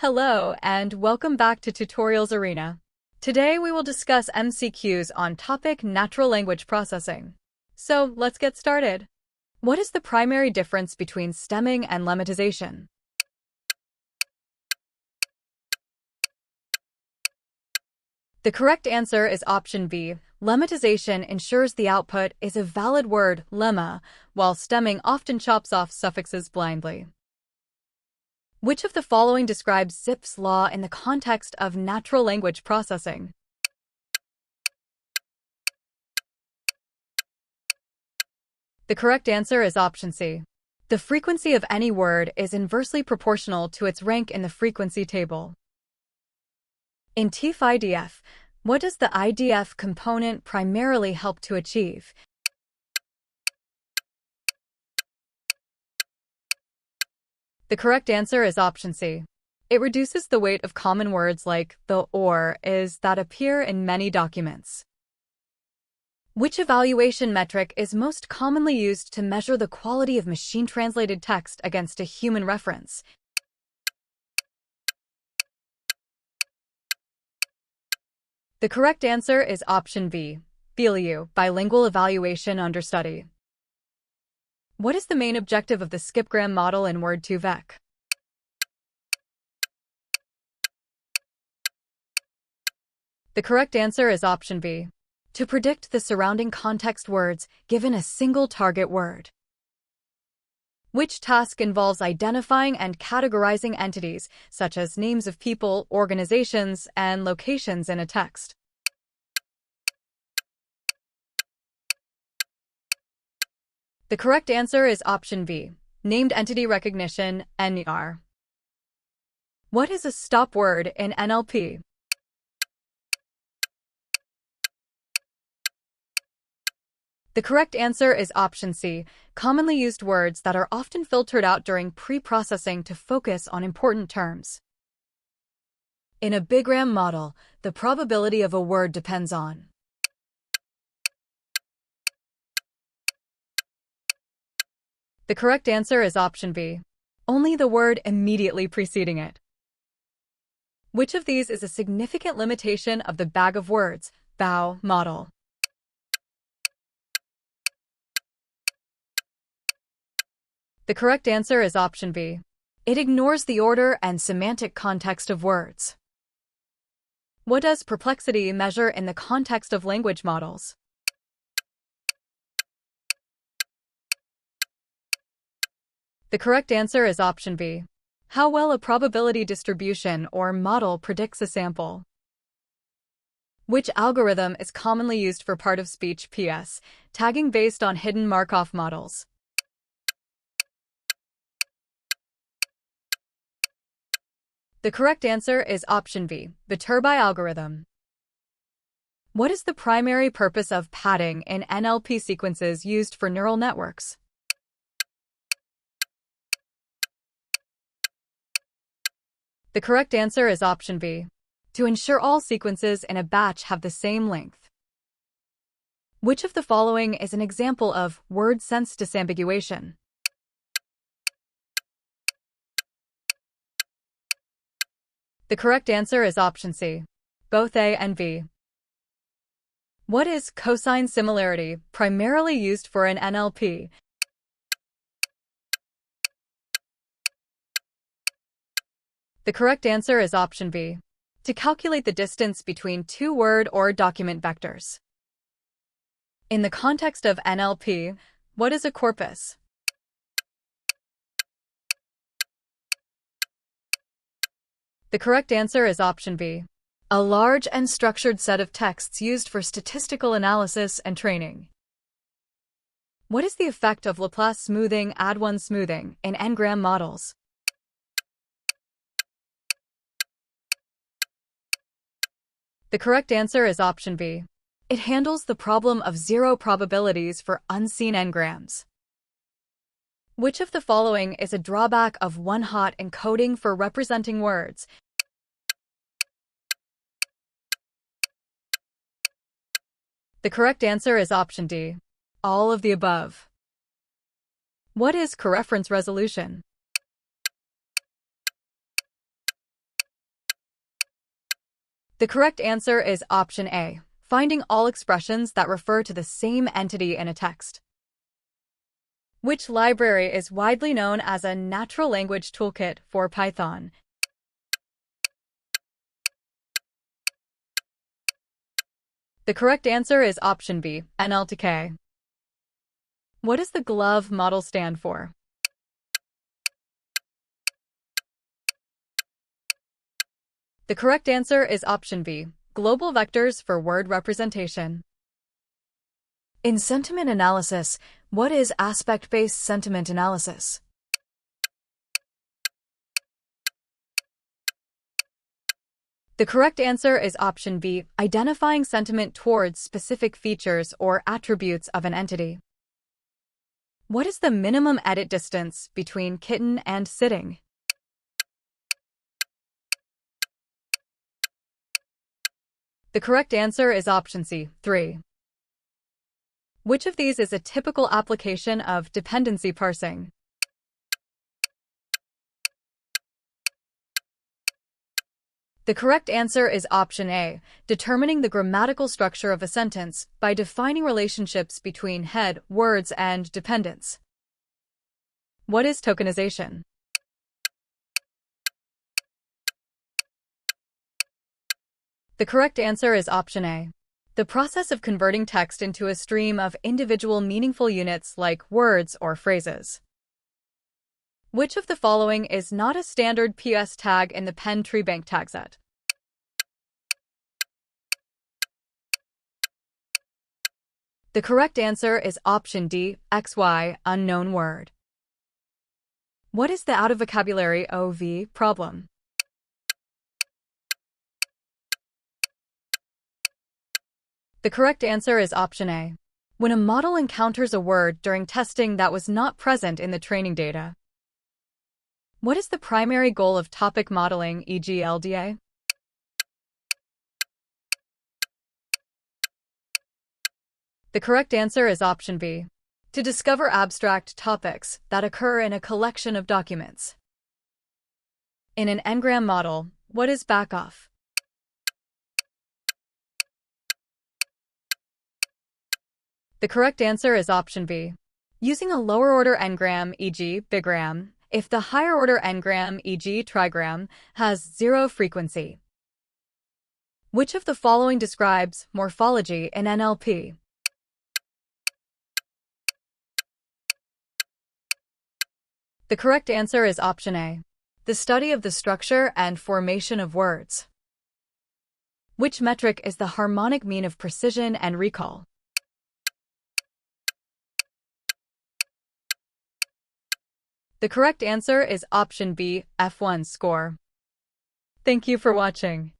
Hello, and welcome back to Tutorials Arena. Today we will discuss MCQs on topic natural language processing. So let's get started. What is the primary difference between stemming and lemmatization? The correct answer is option B. Lemmatization ensures the output is a valid word, lemma, while stemming often chops off suffixes blindly. Which of the following describes Zipf's law in the context of natural language processing? The correct answer is option C. The frequency of any word is inversely proportional to its rank in the frequency table. In TF-IDF, what does the IDF component primarily help to achieve? The correct answer is option C. It reduces the weight of common words like the or is that appear in many documents. Which evaluation metric is most commonly used to measure the quality of machine-translated text against a human reference? The correct answer is option B, BLU, bilingual evaluation understudy. What is the main objective of the skipgram model in Word2Vec? The correct answer is option B, to predict the surrounding context words given a single target word. Which task involves identifying and categorizing entities, such as names of people, organizations, and locations in a text? The correct answer is option B, named entity recognition, NER. What is a stop word in NLP? The correct answer is option C, commonly used words that are often filtered out during pre-processing to focus on important terms. In a bigram model, the probability of a word depends on. The correct answer is option B, only the word immediately preceding it. Which of these is a significant limitation of the bag of words, BOW model? The correct answer is option B. It ignores the order and semantic context of words. What does perplexity measure in the context of language models? The correct answer is option B. How well a probability distribution or model predicts a sample. Which algorithm is commonly used for part-of-speech POS tagging based on hidden Markov models? The correct answer is option B, the Viterbi algorithm. What is the primary purpose of padding in NLP sequences used for neural networks? The correct answer is option B, to ensure all sequences in a batch have the same length. Which of the following is an example of word sense disambiguation? The correct answer is option C, both A and B. What is cosine similarity, primarily used for an NLP? The correct answer is option B, to calculate the distance between two word or document vectors. In the context of NLP, what is a corpus? The correct answer is option B, a large and structured set of texts used for statistical analysis and training. What is the effect of Laplace smoothing, add-one smoothing, in n-gram models? The correct answer is option B. It handles the problem of zero probabilities for unseen n-grams. Which of the following is a drawback of one-hot encoding for representing words? The correct answer is option D, all of the above. What is Coreference Resolution? The correct answer is option A, finding all expressions that refer to the same entity in a text. Which library is widely known as a natural language toolkit for Python? The correct answer is option B, NLTK. What does the GLOVE model stand for? The correct answer is option B, Global Vectors for Word Representation. In sentiment analysis, what is aspect-based sentiment analysis? The correct answer is option B, identifying sentiment towards specific features or attributes of an entity. What is the minimum edit distance between kitten and sitting? The correct answer is option C, 3. Which of these is a typical application of dependency parsing? The correct answer is option A, determining the grammatical structure of a sentence by defining relationships between head, words, and dependents. What is tokenization? The correct answer is option A, the process of converting text into a stream of individual meaningful units like words or phrases. Which of the following is not a standard POS tag in the Penn Treebank tag set? The correct answer is option D, XY, unknown word. What is the out-of-vocabulary OV problem? The correct answer is option A, when a model encounters a word during testing that was not present in the training data. What is the primary goal of topic modeling, e.g. LDA? The correct answer is option B, to discover abstract topics that occur in a collection of documents. In an n-gram model, what is backoff? The correct answer is option B, using a lower-order n-gram, e.g. bigram, if the higher-order n-gram, e.g. trigram, has zero frequency. Which of the following describes morphology in NLP? The correct answer is option A, the study of the structure and formation of words. Which metric is the harmonic mean of precision and recall? The correct answer is option B, F1 score. Thank you for watching.